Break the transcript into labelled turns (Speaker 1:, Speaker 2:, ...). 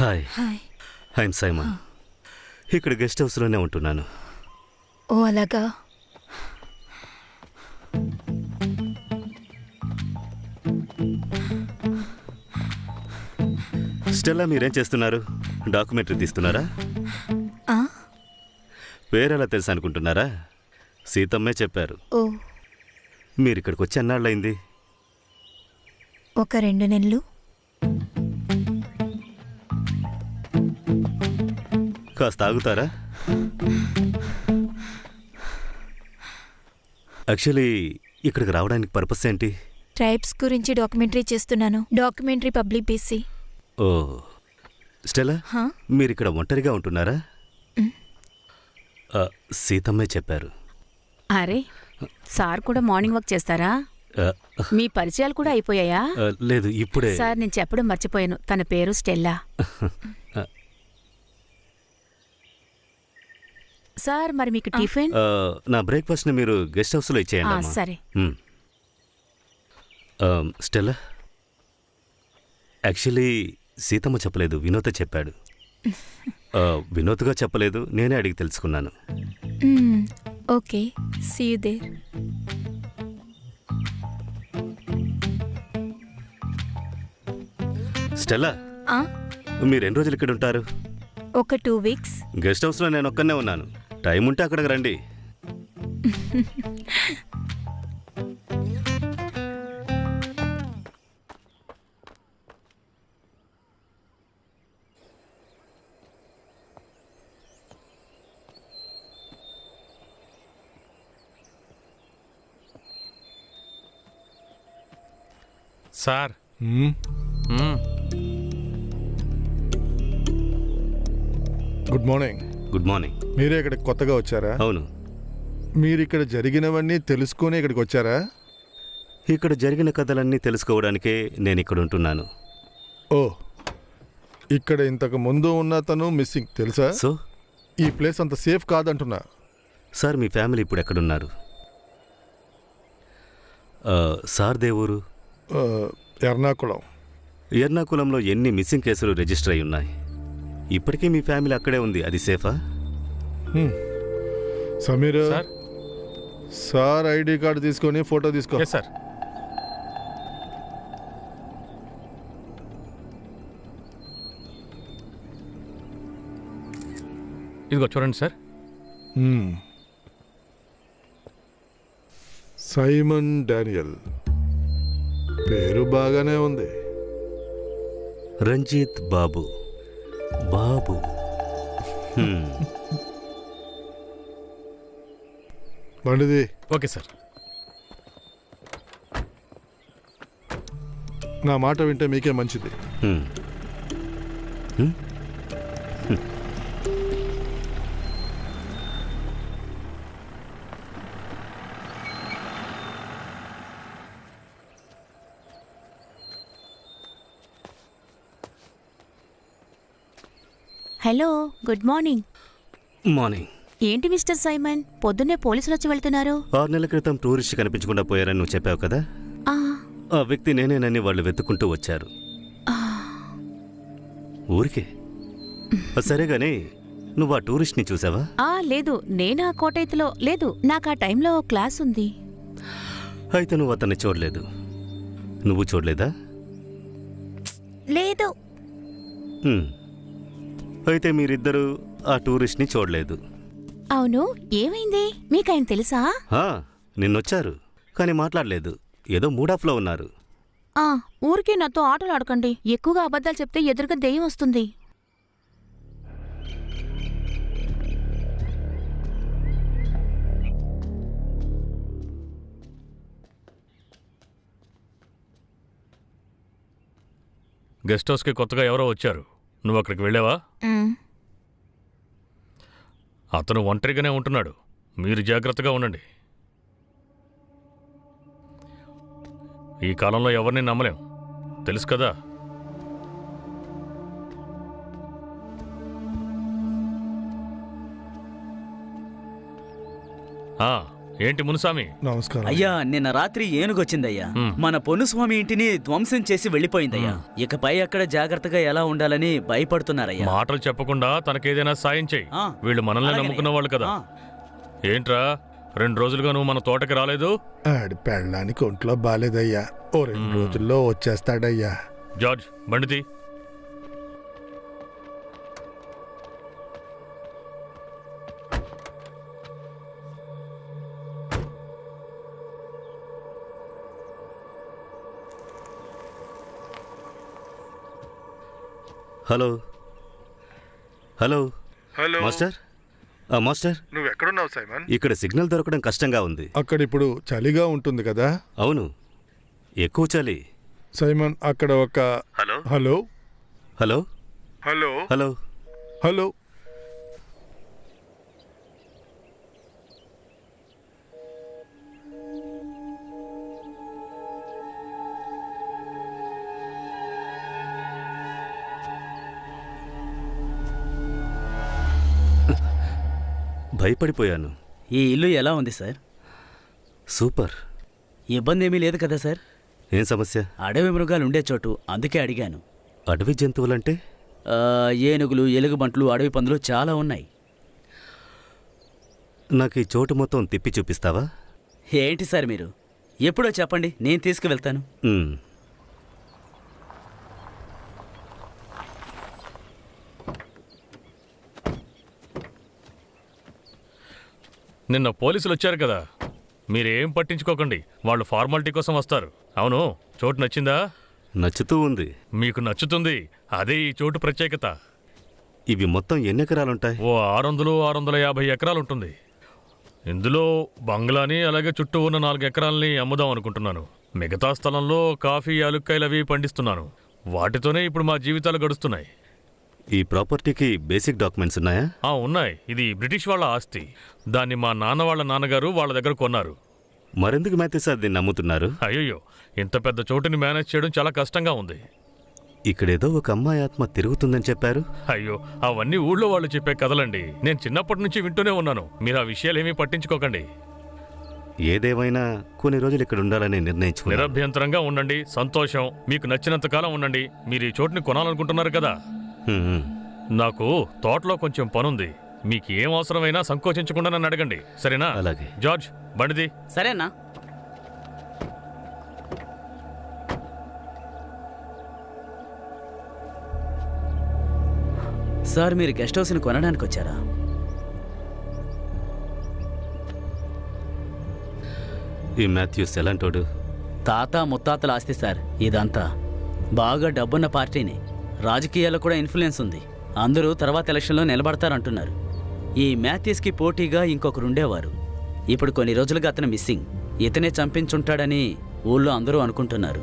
Speaker 1: Hi,
Speaker 2: hi.
Speaker 1: I'm Simon. ఇక్కడ guest హౌస్లోనే ఉంటున్నాను.
Speaker 2: ఓ అలాగా.
Speaker 1: స్టెల్లా, మీరేం చేస్తున్నారు? డాక్యుమెంటరీ తీస్తున్నారా?
Speaker 2: ఆ?
Speaker 1: పేరెలా తెలుసు అనుకుంటున్నారా? సీతమ్మే చెప్పారు.
Speaker 2: ఓ
Speaker 1: మీరు ఇక్కడికి వచ్చి ఎన్నాళ్ళయింది?
Speaker 2: ఒక 2 నెలలు.
Speaker 1: కాస్త ఆగుతారా? యాక్చువల్లీ ఇక్కడికి రావడానికి పర్పస్ ఏంటి?
Speaker 2: ట్రైబ్స్ గురించి డాక్యుమెంటరీ చేస్తున్నాను. డాక్యుమెంటరీ పబ్లిక్ బీసీ.
Speaker 1: ఓ స్టెల్లా,
Speaker 2: హా?
Speaker 1: మీరు ఇక్కడ ఒంటరిగా ఉంటున్నారా? సీతమ్మే చెప్పారు.
Speaker 3: అరే, సార్ కూడా మార్నింగ్ వాక్ చేస్తారా?
Speaker 1: ఆ,
Speaker 3: మీ పరిచయాలు కూడా అయిపోయాయా?
Speaker 1: లేదు, ఇప్పుడే.
Speaker 3: సార్, నేను చెప్పడం మర్చిపోయాను. తన పేరు స్టెల్లా. సార్, మరి మీకు టిఫిన్?
Speaker 1: నా బ్రేక్ఫాస్ట్ని మీరు గెస్ట్ హౌస్లో ఇచ్చేయండి అమ్మా.
Speaker 3: సరే.
Speaker 1: స్టెల్లా, యాక్చువల్లీ సీతమ్మ చెప్పలేదు, వినోద్ చెప్పాడు. వినోద్గా చెప్పలేదు, నేనే అడిగి తెలుసుకున్నాను.
Speaker 2: Okay, see you there.
Speaker 1: Stella, మీరు ఎన్ని రోజులు ఇక్కడ ఉంటారు?
Speaker 2: ఒక 2 వీక్స్.
Speaker 1: గెస్ట్ హౌస్లో నేను ఒక్కనే ఉన్నాను. టైం ఉంటే అక్కడికి రండి.
Speaker 4: Sir,
Speaker 5: good morning.
Speaker 1: Good morning.
Speaker 5: మీరే ఇక్కడికి కొత్తగా వచ్చారా?
Speaker 1: అవును.
Speaker 5: మీరు ఇక్కడ జరిగినవన్నీ తెలుసుకొని ఇక్కడికి వచ్చారా?
Speaker 1: ఇక్కడ జరిగిన కథలన్నీ తెలుసుకోవడానికే నేను ఇక్కడ ఉంటున్నాను.
Speaker 5: ఓ, ఇక్కడ ఇంతకు ముందు ఉన్న తను మిస్సింగ్ తెలుసా?
Speaker 1: సో
Speaker 5: ఈ ప్లేస్ అంత సేఫ్ కాదంటున్నా.
Speaker 1: సార్, మీ ఫ్యామిలీ ఇప్పుడు ఎక్కడున్నారు? సార్ దేవురు?
Speaker 5: ఎర్నాకుళం.
Speaker 1: ఎర్నాకుళంలో ఎన్ని మిస్సింగ్ కేసులు రిజిస్టర్ అయి ఉన్నాయి? ఇప్పటికీ మీ ఫ్యామిలీ అక్కడే ఉంది, అది సేఫా?
Speaker 5: Sameer
Speaker 4: sir.
Speaker 5: Sir ID card తీసుకొని ఫోటో తీసుకో.
Speaker 4: Yes sir. ఇదిగో చూడండి సార్.
Speaker 5: సైమన్ డానియల్ పేరు బాగానే ఉంది.
Speaker 1: రంజిత్ బాబు. బాబు.
Speaker 5: బండిది.
Speaker 4: Okay sir.
Speaker 5: నా మాట వింటే మీకే మంచిది.
Speaker 3: Hello, good morning.
Speaker 1: మార్నింగ్.
Speaker 3: ఏంటి మిస్టర్ సైమన్, పొద్దున్నే పోలీసులు వచ్చి వెళ్తున్నారు?
Speaker 1: 6 నెలల క్రితం టూరిస్ట్ కనిపించకుండా పోయారని నువ్వు చెప్పావు కదా.
Speaker 3: ఆ,
Speaker 1: ఆ వ్యక్తి నేనేనని వాళ్ళు వెతుక్కుంటూ వచ్చారు. ఊరికే. సరేగాని నువ్వు ఆ టూరిస్ట్ని చూసావా?
Speaker 3: లేదు, నేను ఆ కోటైతులో లేదు. నాకు ఆ టైంలో క్లాస్ ఉంది.
Speaker 1: అయితే నువ్వు అతన్ని చూడలేదు. నువ్వు చూడలేదా?
Speaker 3: లేదు.
Speaker 1: అయితే మీరిద్దరూ ఆ టూరిస్ట్ని చూడలేదు.
Speaker 3: అవును, ఏమైంది? మీకాయన తెలుసా?
Speaker 1: నిన్నొచ్చారు, కానీ మాట్లాడలేదు. ఏదో మూడాఫ్లో ఉన్నారు.
Speaker 3: ఊరికే నాతో ఆటలు ఆడకండి. ఎక్కువగా అబద్ధాలు చెప్తే ఎదురుగా దెయ్యం వస్తుంది.
Speaker 4: గెస్ట్ హౌస్కి కొత్తగా ఎవరో వచ్చారు. నువ్వు అక్కడికి వెళ్ళావా? అతను ఒంటరిగానే ఉంటున్నాడు. మీరు జాగ్రత్తగా ఉండండి. ఈ కాలంలో ఎవరిని నమ్మలేం, తెలుసు కదా. ఏంటి మునుసామి?
Speaker 5: నమస్కారం.
Speaker 6: అయ్యా నిన్న రాత్రి ఏనుగొచ్చిందయ్యా. మన పొన్నుస్వామి ఇంటిని ధ్వంసం చేసి వెళ్ళిపోయిందయ్యా. ఇకపై అక్కడ జాగ్రత్తగా ఎలా ఉండాలని భయపడుతున్నారయ్యా.
Speaker 4: మాటలు చెప్పకుండా తనకేదైనా సాయం చెయ్యి.
Speaker 6: ఆ,
Speaker 4: వీళ్ళు మనల్ని
Speaker 6: అలాగేనయ్యా.
Speaker 4: నమ్ముకున్న వాళ్ళు కదా.
Speaker 6: ఆ.
Speaker 4: ఏంట్రా 2 రోజులుగా నువ్వు మన తోటకి రాలేదు?
Speaker 5: ఆడి పెళ్ళడానికి ఒంట్లో బాలేదయ్యా. ఓ 2 రోజుల్లో వచ్చేస్తాడయ్యా.
Speaker 4: జార్జ్ బండితి.
Speaker 1: Hello hello
Speaker 5: hello
Speaker 1: master master,
Speaker 5: నువ్వు ఎక్కడున్నావు సైమన్?
Speaker 1: ఇక్కడ సిగ్నల్ దొరకడం కష్టంగా ఉంది.
Speaker 5: అక్కడ ఇప్పుడు చలిగా ఉంటుంది కదా.
Speaker 1: అవును, ఎక్కువ చలి.
Speaker 5: సైమన్ అక్కడ ఒక
Speaker 1: hello
Speaker 5: hello
Speaker 1: hello
Speaker 5: hello
Speaker 1: hello
Speaker 5: hello
Speaker 1: భయపడిపోయాను.
Speaker 6: ఈ ఇల్లు ఎలా ఉంది సార్?
Speaker 1: సూపర్.
Speaker 6: ఇబ్బంది ఏమీ లేదు కదా సార్?
Speaker 1: ఏం సమస్య?
Speaker 6: అడవి మృగాలు ఉండే చోటు, అందుకే అడిగాను.
Speaker 1: అడవి జంతువులంటే?
Speaker 6: ఏనుగులు, ఎలుగుబంట్లు, అడవి పందులు చాలా ఉన్నాయి.
Speaker 1: నాకు ఈ చోటు మొత్తం తిప్పి చూపిస్తావా?
Speaker 6: ఏంటి సార్ మీరు? ఎప్పుడో చెప్పండి, నేను తీసుకువెళ్తాను.
Speaker 1: ఉమ్.
Speaker 4: నిన్న పోలీసులు వచ్చారు కదా, మీరేం పట్టించుకోకండి. వాళ్ళు ఫార్మాలిటీ కోసం వస్తారు. అవును, చోటు నచ్చిందా?
Speaker 1: నచ్చుతూ ఉంది.
Speaker 4: మీకు నచ్చుతుంది. అదే ఈ చోటు ప్రత్యేకత.
Speaker 1: ఇవి మొత్తం ఎన్ని ఎకరాలుంటాయి?
Speaker 4: ఓ 600-650 ఎకరాలుంటుంది. ఇందులో బంగ్లాని, అలాగే చుట్టూ ఉన్న 4 ఎకరాలని అమ్ముదాం అనుకుంటున్నాను. మిగతా స్థలంలో కాఫీ, యాలుక్కాయలు అవి పండిస్తున్నాను. వాటితోనే ఇప్పుడు మా జీవితాలు గడుస్తున్నాయి.
Speaker 1: ఈ ప్రాపర్టీకి బేసిక్ డాక్యుమెంట్స్ ఉన్నాయా?
Speaker 4: ఉన్నాయి. ఇది బ్రిటిష్ వాళ్ళ ఆస్తి. దాన్ని మా నాన్న వాళ్ళ నాన్నగారు వాళ్ళ దగ్గర కొన్నారు.
Speaker 1: మరెందుకు మాథ్యూ సార్ దీన్ని నమ్ముతున్నారు?
Speaker 4: అయ్యో, ఇంత పెద్ద చోటుని మేనేజ్ చేయడం చాలా కష్టంగా ఉంది.
Speaker 1: ఇక్కడేదో ఒక అమ్మాయి ఆత్మ తిరుగుతుందని చెప్పారు.
Speaker 4: అయ్యో, అవన్నీ ఊళ్ళో వాళ్ళు చెప్పే కథలండి. నేను చిన్నప్పటి నుంచి వింటూనే ఉన్నాను. మీరు ఆ విషయాలేమీ పట్టించుకోకండి.
Speaker 1: ఏదేమైనా కొన్ని రోజులు ఇక్కడ ఉండాలని నిర్ణయించుకున్నారు.
Speaker 4: నిరభ్యంతరంగా ఉండండి. సంతోషం. మీకు నచ్చినంత కాలం ఉండండి. మీరు ఈ చోటుని కొనాలనుకుంటున్నారు కదా. నాకు తోటలో కొంచెం పనుంది. మీకు ఏం అవసరమైనా సంకోచించకుండా నన్ను అడగండి, సరేనా?
Speaker 1: అలాగే.
Speaker 4: జార్జ్ బండిది.
Speaker 6: సరేనా? సార్, మీరు గెస్ట్ హౌస్ని కొనడానికి వచ్చారా?
Speaker 1: ఈ మాథ్యూస్ ఎలాంటోడు?
Speaker 6: తాత ముత్తాతల ఆస్తి సార్ ఇదంతా. బాగా డబ్బున్న పార్టీని. రాజకీయాల్లో కూడా ఇన్ఫ్లుయెన్స్ ఉంది. అందరూ తర్వాత ఎలక్షన్లో నిలబడతారంటున్నారు. ఈ మాథ్యూస్కి పోటీగా ఇంకొకరుండేవారు. ఇప్పుడు కొన్ని రోజులుగా అతను మిస్సింగ్. ఇతనే చంపించుంటాడని ఊళ్ళో అందరూ అనుకుంటున్నారు.